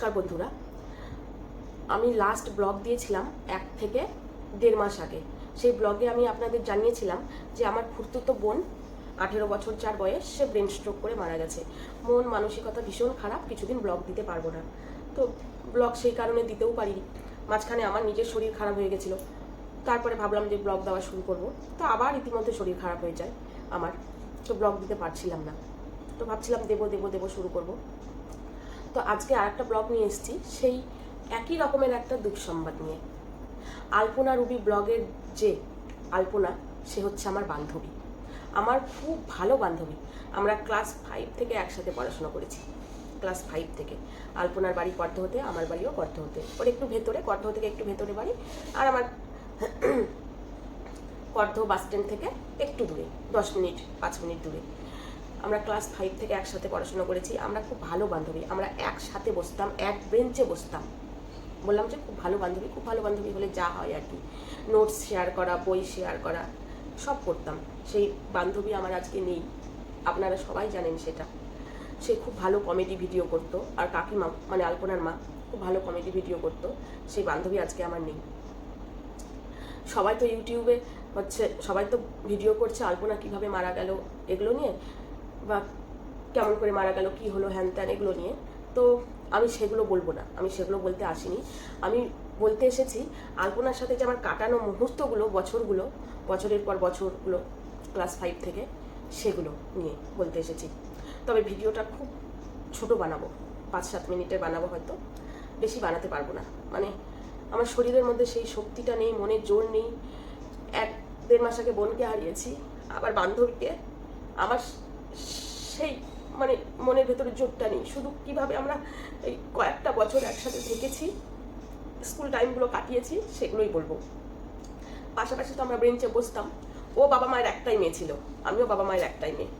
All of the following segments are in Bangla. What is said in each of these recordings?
নমস্কার বন্ধুরা, আমি লাস্ট ব্লগ দিয়েছিলাম 1 থেকে 1.5 মাস আগে। সেই ব্লগে আমি আপনাদের জানিয়েছিলাম যে আমার খুড়তুতো বোন 18 বছর যার বয়স, সে ব্রেন স্ট্রোক করে মারা গেছে। মন মানসিকতা ভীষণ খারাপ, কিছুদিন ব্লগ দিতে পারবো না। তো ব্লগ সেই কারণে দিতেও পারিনি। মাঝখানে আমার নিজের শরীর খারাপ হয়ে গেছিলো, তারপরে ভাবলাম যে ব্লগ দেওয়া শুরু করব। তো আবার ইতিমধ্যে শরীর খারাপ হয়ে যায় আমার, তো ব্লগ দিতে পারছিলাম না। তো ভাবছিলাম দেবো শুরু করব। তো আজকে আর একটা ব্লগ নিয়ে এসেছি, সেই একই রকমের একটা দুঃসংবাদ নিয়ে। আলপনা রুবি ব্লগের যে আলপনা, সে হচ্ছে আমার বান্ধবী, আমার খুব ভালো বান্ধবী। আমরা ক্লাস 5 থেকে একসাথে পড়াশোনা করেছি। ক্লাস 5 থেকে। আলপনার বাড়ি করতে হতে, আমার বাড়িও করতে হতে, ওর একটু ভেতরে, করতে থেকে একটু ভেতরে বাড়ি, আর আমার করতে বাস স্ট্যান্ড থেকে একটু দূরে, 10 মিনিট 5 মিনিট দূরে। আমরা ক্লাস 5 থেকে একসাথে পড়াশোনা করেছি। আমরা খুব ভালো বান্ধবী, আমরা একসাথে বসতাম, এক বেঞ্চে বসতাম। বললাম যে খুব ভালো বান্ধবী। খুব ভালো বান্ধবী হলে যা হয় আর কি, নোটস শেয়ার করা, বই শেয়ার করা, সব করতাম। সেই বান্ধবী আমার আজকে নেই, আপনারা সবাই জানেন সেটা। সে খুব ভালো কমেডি ভিডিও করতো, আর কাকিমা মানে আলপনার মা খুব ভালো কমেডি ভিডিও করতো। সেই বান্ধবী আজকে আমার নেই। সবাই তো ইউটিউবে হচ্ছে, সবাই তো ভিডিও করছে আলপনা কিভাবে মারা গেল এগুলো নিয়ে, বা কেমন করে মারা গেল, কি হলো, হ্যান ত্যান এগুলো নিয়ে। তো আমি সেগুলো বলবো না, আমি সেগুলো বলতে আসিনি। আমি বলতে এসেছি আলপনার সাথে যে আমার কাটানো মুহূর্তগুলো, বছরের পর বছরগুলো ক্লাস 5 থেকে, সেগুলো নিয়ে বলতে এসেছি। তবে ভিডিওটা খুব ছোট বানাবো, 5-7 মিনিটের বানাবো, হয়তো বেশি বানাতে পারবো না। মানে আমার শরীরের মধ্যে সেই শক্তিটা নেই, মনের জোর নেই। 1-1.5 মাস আগে বোনকে হারিয়েছি, আবার বান্ধবীকে। আমার সেই মানে মনের ভেতরে জোরটা নেই। শুধু কিভাবে আমরা এই কয়েকটা বছর একসাথে থেকেছি, স্কুল টাইমগুলো কাটিয়েছি, সেগুলোই বলবো। পাশাপাশি তো আমরা বেঞ্চে বসতাম। ও বাবা মায়ের একটাই মেয়ে ছিল, আমিও বাবা মায়ের একটাই মেয়ে।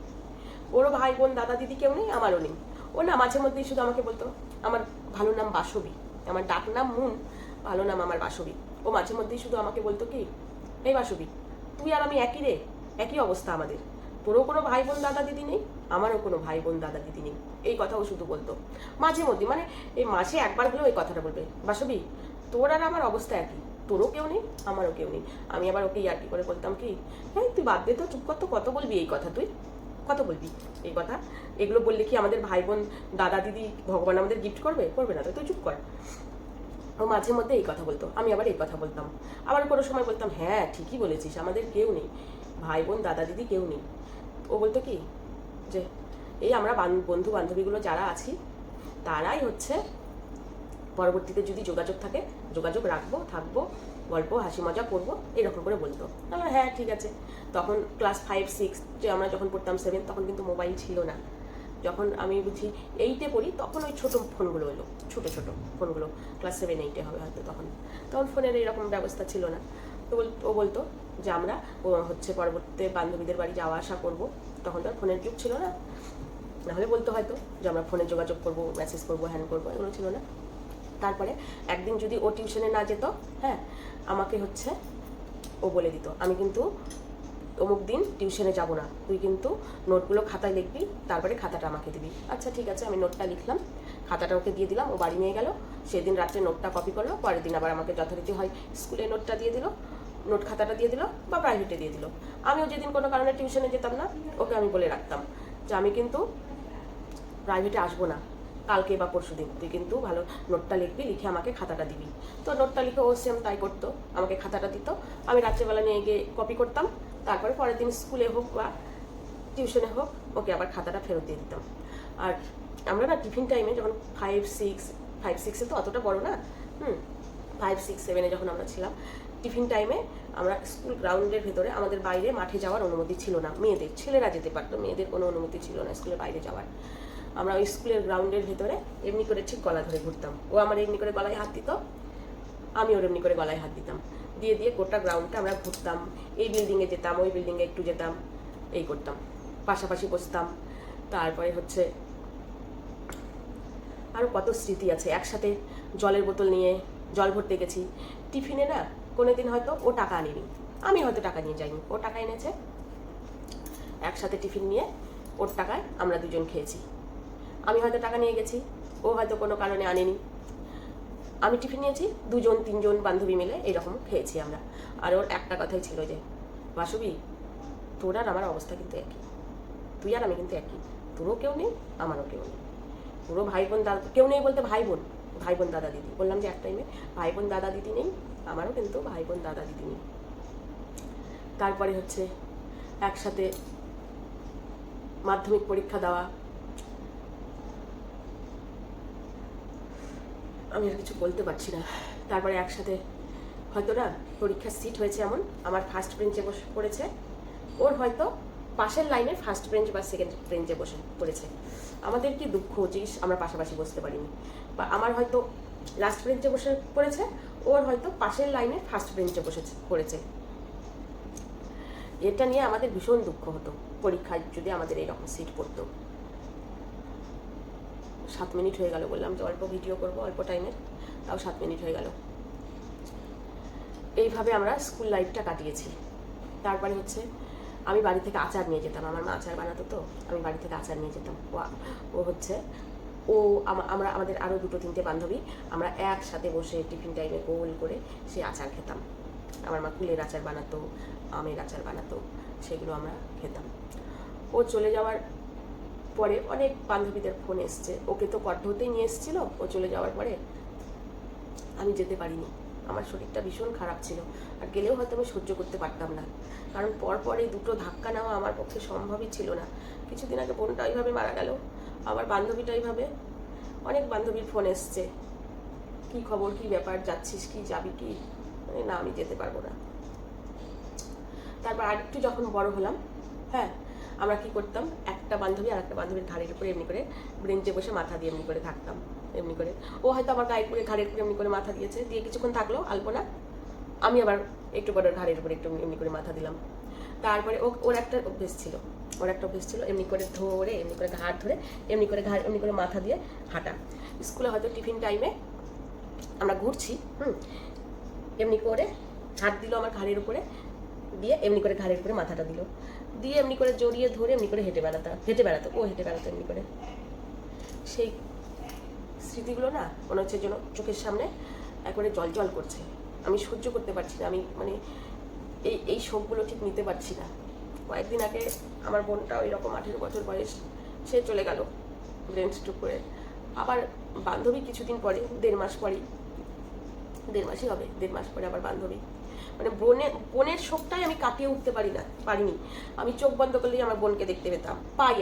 ওরও ভাই বোন দাদা দিদি কেউ নেই, আমারও নেই। ও না মাঝে মধ্যেই শুধু আমাকে বলতো, আমার ভালো নাম বাসবী, আমার ডাক নাম মুন, ভালো নাম আমার বাসবী। ও মাঝে মধ্যেই শুধু আমাকে বলতো কি, এই বাসবী, তুই আর আমি একই রে, একই অবস্থা আমাদের। তোরও কোনো ভাই বোন দাদা দিদি নেই, আমারও কোনো ভাই বোন দাদা দিদি নেই। এই কথাও শুধু বলতো মাঝে মধ্যে, মানে এই মাসে একবার হলেও এই কথাটা বলবে, বাসবী তোর আর আমার অবস্থা একই, তোরও কেউ নেই, আমারও কেউ নেই। আমি আবার ওকে ইয়ার্কি করে বলতাম কি, হ্যাঁ তুই বাদ দে তো, চুপ কর তো, কত বলবি এই কথা, তুই কত বলবি এই কথা। এগুলো বললে কি আমাদের ভাই বোন দাদা দিদি ভগবান আমাদের গিফট করবে? করবে না তো, তুই চুপ কর। ও মাঝে মধ্যে এই কথা বলতো, আমি আবার এই কথা বলতাম। আবার কোনো সময় বলতাম, হ্যাঁ ঠিকই বলেছিস, আমাদের কেউ নেই, ভাই বোন দাদা দিদি কেউ নেই। ও বলতো কি যে এই আমরা বন্ধু বান্ধবীগুলো যারা আছি, তারাই হচ্ছে পরবর্তীতে যদি যোগাযোগ থাকে, যোগাযোগ রাখবো, থাকবো, গল্প হাসি মজা করবো, এরকম করে বলতো। তাহলে হ্যাঁ ঠিক আছে। তখন ক্লাস 5-6 যে আমরা যখন পড়তাম, 7, তখন কিন্তু মোবাইল ছিল না। যখন আমি বুঝি 8-এ পড়ি, তখন ওই ছোটো ফোনগুলো এলো, ছোটো ফোনগুলো, ক্লাস 7-8-এ হবে হয়তো। তখন ফোনের এইরকম ব্যবস্থা ছিল না। তো ও বলতো যে আমরা হচ্ছে পরবর্তীতে বান্ধবীদের বাড়ি যাওয়া আসা করবো। তখন তো আর ফোনের যুগ ছিল না, নাহলে বলতো হয়তো যে আমরা ফোনে যোগাযোগ করবো, মেসেজ করবো, হ্যান করবো, এগুলো ছিল না। তারপরে একদিন যদি ও টিউশনে না যেত, হ্যাঁ আমাকে হচ্ছে ও বলে দিত, আমি কিন্তু অমুক দিন টিউশনে যাব না, তুই কিন্তু নোটগুলো খাতায় লিখবি, তারপরে খাতাটা আমাকে দিবি। আচ্ছা ঠিক আছে, আমি নোটটা লিখলাম, খাতাটা ওকে দিয়ে দিলাম, ও বাড়ি নিয়ে গেল। সেদিন রাত্রে নোটটা কপি করলো, পরের দিন আবার আমাকে যথারীতি হয় স্কুলে নোটটা দিয়ে দিল, নোট খাতাটা দিয়ে দিল, বা প্রাইভেটে দিয়ে দিল। আমিও যেদিন কোনো কারণে টিউশনে যেতাম না, ওকে আমি বলে রাখতাম যে আমি কিন্তু প্রাইভেটে আসবো না, কালকে বা পরশু দিন, তুই কিন্তু ভালো নোটটা লিখবি, লিখে আমাকে খাতাটা দিবি। তো নোটটা লিখে ও সেম তাই করতো, আমাকে খাতাটা দিত, আমি রাত্রেবেলা নিয়ে গিয়ে কপি করতাম, তারপরে পরের দিন স্কুলে হোক বা টিউশনে হোক ওকে আবার খাতাটা ফেরত দিয়ে দিতাম। আর আমরা না টিফিন টাইমে যখন 5-6-এ তো অতটা বড় না, 5-6-7-এ যখন আমরা ছিলাম, টিফিন টাইমে আমরা স্কুল গ্রাউন্ডের ভেতরে, আমাদের বাইরে মাঠে যাওয়ার অনুমতি ছিল না মেয়েদের, ছেলেরা যেতে পারতো, মেয়েদের কোনো অনুমতি ছিল না স্কুলের বাইরে যাওয়ার। আমরা ওই স্কুলের গ্রাউন্ডের ভেতরে এমনি করে ঠিক গলা ধরে ঘুরতাম। ও আমার এমনি করে গলায় হাত দিত, আমি ওর এমনি করে গলায় হাত দিতাম, দিয়ে দিয়ে গোটা গ্রাউন্ডটা আমরা ঘুরতাম। এই বিল্ডিংয়ে যেতাম, ওই বিল্ডিংয়ে একটু যেতাম, এই করতাম, পাশাপাশি বসতাম। তারপরে হচ্ছে আরও কত স্মৃতি আছে, একসাথে জলের বোতল নিয়ে জল ভরতে গেছি। টিফিনে না কোনো দিন হয়তো ও টাকা আনেনি, আমি হয়তো টাকা নিয়ে যাইনি, ও টাকা এনেছে, একসাথে টিফিন নিয়ে ওর টাকায় আমরা দুজন খেয়েছি। আমি হয়তো টাকা নিয়ে গেছি, ও হয়তো কোনো কারণে আনেনি, আমি টিফিন নিয়েছি, 2-3জন বান্ধবী মিলে এরকম খেয়েছি আমরা। আর ওর একটা কথাই ছিল যে, বাসবি তোর আর আমার অবস্থা কিন্তু একই, তুই আর আমি কিন্তু একই, তোরও কেউ নেই আমারও কেউ নেই, পুরো ভাই বোন দাদা কেউ নেই বলতে ভাই বোন দাদা দিদি, বললাম যে এক টাইমে ভাই বোন দাদা দিদি নেই, আমারও কিন্তু ভাই বোন দাদা দিদি নেই। তারপরে হচ্ছে একসাথে মাধ্যমিক পরীক্ষা দেওয়া, আমি আর কিছু বলতে পারছি না। তারপরে একসাথে হয়তো না পরীক্ষার সিট হয়েছে এমন, আমার ফার্স্ট বেঞ্চে বসে পড়েছে, ওর হয়তো পাশের লাইনে ফার্স্ট বেঞ্চ বা সেকেন্ড বেঞ্চে বসে পড়েছে। আমাদের কি দুঃখ যে আমরা পাশাপাশি বসতে পারিনি, বা আমার হয়তো লাস্ট বেঞ্চে বসে পড়েছে, ওর হয়তো পাশের লাইনে ফার্স্ট বেঞ্চে পড়েছে। এটা নিয়ে আমাদের ভীষণ দুঃখ হতো পরীক্ষায় যদি আমাদের এইরকম সিট পড়তো। 7 মিনিট হয়ে গেল, বললাম যে অল্প ভিডিও করব অল্প টাইমের, তাও 7 মিনিট হয়ে গেল। এইভাবে আমরা স্কুল লাইফটা কাটিয়েছি। তারপরে হচ্ছে আমি বাড়ি থেকে আচার নিয়ে যেতাম, আমার মা আচার বানাতো, তো আমি বাড়ি থেকে আচার নিয়ে যেতাম। ও হচ্ছে আমরা আমাদের আরও 2-3টে বান্ধবী আমরা একসাথে বসে টিফিন টাইমে গোল করে সে আচার খেতাম। আমার মা কুলের আচার বানাতো, আমের আচার বানাতো, সেগুলো আমরা খেতাম। ও চলে যাওয়ার পরে অনেক বান্ধবীদের ফোন এসছে, ওকে তো কঠোরতেই নিয়ে এসেছিলো, ও চলে যাওয়ার পরে আমি যেতে পারিনি, আমার শরীরটা ভীষণ খারাপ ছিল, আর গেলেও হয়তো আমি সহ্য করতে পারতাম না, কারণ পরপর এই 2টো ধাক্কা নেওয়া আমার পক্ষে সম্ভবই ছিল না। কিছুদিন আগে বোনটা ওইভাবে মারা গেল, আমার বান্ধবীটা এইভাবে, অনেক বান্ধবীর ফোন এসছে, কি খবর, কি ব্যাপার, যাচ্ছিস কি, যাবি কি, না আমি যেতে পারবো না। তারপর আরেকটু যখন বড় হলাম, হ্যাঁ, আমরা কি করতাম, একটা বান্ধবী আর একটা বান্ধবীর ঘাড়ের উপরে এমনি করে ব্রেঞ্চে বসে মাথা দিয়ে এমনি করে থাকতাম, এমনি করে। ও হয়তো আমার গায়ের উপরে ঘাড়ের উপরে এমনি করে মাথা দিয়েছে, দিয়ে কিছুক্ষণ থাকলো আলপনা, আমি আবার একটু পরে ঘাড়ের উপরে একটু এমনি করে মাথা দিলাম। তারপরে ওর একটা অভ্যেস ছিল এমনি করে ধরে, এমনি করে ঘাড় ধরে, এমনি করে ঘাড় এমনি করে মাথা দিয়ে হাঁটা। স্কুলে হয়তো টিফিন টাইমে আমরা ঘুরছি, এমনি করে হাত দিল আমার ঘাড়ের উপরে, দিয়ে এমনি করে ঘাড়ের উপরে মাথাটা দিল, দিয়ে এমনি করে জড়িয়ে ধরে এমনি করে হেঁটে বেড়াতো, ও হেঁটে বেড়াতো এমনি করে। সেই স্মৃতিগুলো না মনে হচ্ছে যেন চোখের সামনে একবারে জল করছে, আমি সহ্য করতে পারছি না, আমি মানে এই শোকগুলো ঠিক নিতে পারছি না। কয়েকদিন আগে আমার বোনটা ওই রকম 18 বছর বয়স, সে চলে গেল ব্রেন স্ট্রোক করে। আবার বান্ধবী কিছুদিন পরে, 1.5 মাস পরেই, 1.5 মাসই হবে, 1.5 মাস পরে আবার বান্ধবী, মানে বোনের শোকটাই আমি কাটিয়ে উঠতে পারিনি। আমি চোখ বন্ধ করলেই আমার বোনকে দেখতে পেতাম, পাই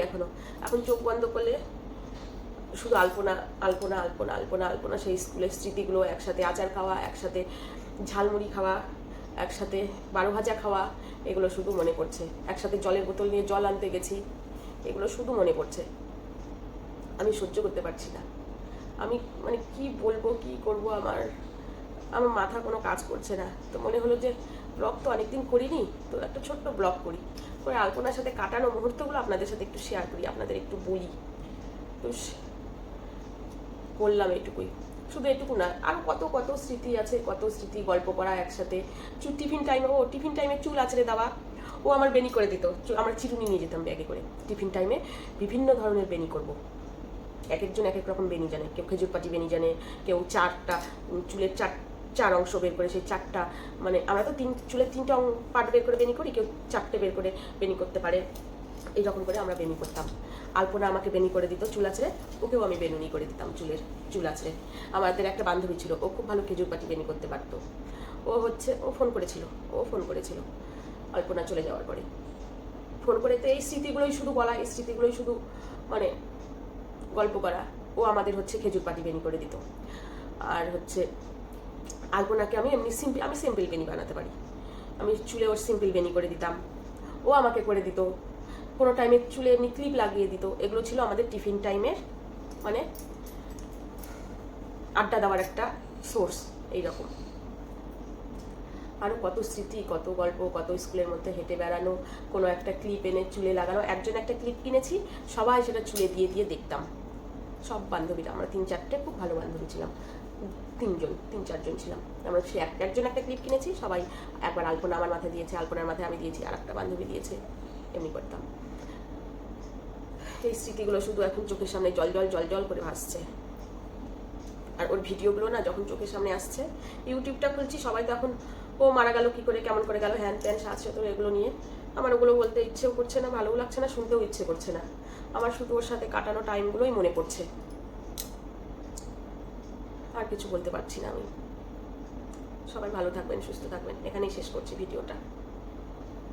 এখন চোখ বন্ধ করলে শুধু আলপনা, সেই স্কুলের স্মৃতিগুলো, একসাথে আচার খাওয়া, একসাথে ঝালমুড়ি খাওয়া, একসাথে 12 ভাজা খাওয়া, এগুলো শুধু মনে পড়ছে। একসাথে জলের বোতল নিয়ে জল আনতে গেছি, এগুলো শুধু মনে পড়ছে। আমি সহ্য করতে পারছি না, আমি মানে কি বলবো, কি করব, আমার মাথা কোনো কাজ করছে না। তো মনে হলো যে ব্লগ তো অনেকদিন করিনি, তো একটা ছোট্ট ব্লগ করে আলপনার সাথে কাটানো মুহূর্তগুলো আপনাদের সাথে একটু শেয়ার করি, আপনাদের একটু বলি। তো বললাম এইটুকুই, শুধু এটুকু না, আরও কত স্মৃতি আছে, কত স্মৃতি, গল্প করা একসাথে। টিফিন টাইমে চুল আঁচড়ে দেওয়া, ও আমার বেনি করে দিত, আমার চিরুনি নিয়ে যেতাম ব্যাগে করে। টিফিন টাইমে বিভিন্ন ধরনের বেনি করব, এক একজন এক এক রকম বেনি জানে, কেউ খেজুর পাটি বেনি জানে, কেউ চুলের 4 অংশ বের করে সেই 4টা, মানে আমরা তো চুলের 3টে পার্ট বের করে বেনি করি, কেউ 4টে বের করে বেনি করতে পারে, এইরকম করে আমরা বেনি করতাম। আলপনা আমাকে বেনি করে দিত চুল আঁচড়ে, ওকেও আমি বেনুনি করে দিতাম চুল আঁচড়ে। আমাদের একটা বান্ধবী ছিল, ও খুব ভালো খেজুর পাটি বেনি করতে পারতো। ও ফোন করেছিল আলপনা চলে যাওয়ার পরে, ফোন করে। তো এই স্মৃতিগুলোই শুধু বলা, এই স্মৃতিগুলোই শুধু মানে গল্প করা। ও আমাদের হচ্ছে খেজুর পাটি বেনি করে দিত। আর হচ্ছে আলপনাকে আমি সিম্পল বেনি বানাতে পারি, আমি চুলে ওর সিম্পল বেনি করে দিতাম, ও আমাকে করে দিত। কোনো টাইমে চুলে এমনি ক্লিপ লাগিয়ে দিত। এগুলো ছিল আমাদের টিফিন টাইমের মানে আড্ডা দেওয়ার একটা সোর্স। এইরকম আরও কত স্মৃতি, কত গল্প, কত স্কুলের মধ্যে হেঁটে বেড়ানো, কোনো একটা ক্লিপ এনে চুলে লাগানো। একজন একটা ক্লিপ কিনেছি, সবাই সেটা চুলে দিয়ে দেখতাম, সব বান্ধবীরা। আমরা 3-4টে খুব ভালো বান্ধবী ছিলাম, 3-4জন ছিলাম আমরা। সে একজন একটা ক্লিপ কিনেছি, সবাই একবার আলপনা আমার মাথায় দিয়েছে, আলপনার মাথায় আমি দিয়েছি, আর একটা বান্ধবী দিয়েছে, এমনি করতাম। এই স্মৃতিগুলো শুধু এখন চোখের সামনে জল করে ভাসছে। আর ওর ভিডিওগুলো না যখন চোখের সামনে আসছে, ইউটিউবটা খুলছি, সবাই তো এখন ও মারা গেল কী করে, কেমন করে গেল, হ্যান ত্যান সাথে তো এগুলো নিয়ে আমার ওগুলো বলতে ইচ্ছেও করছে না, ভালোও লাগছে না, শুনতেও ইচ্ছে করছে না। আমার শুধু ওর সাথে কাটানো টাইমগুলোই মনে পড়ছে, আর কিছু বলতে পারছি না আমি। সবাই ভালো থাকবেন, সুস্থ থাকবেন, এখানেই শেষ করছি ভিডিওটা।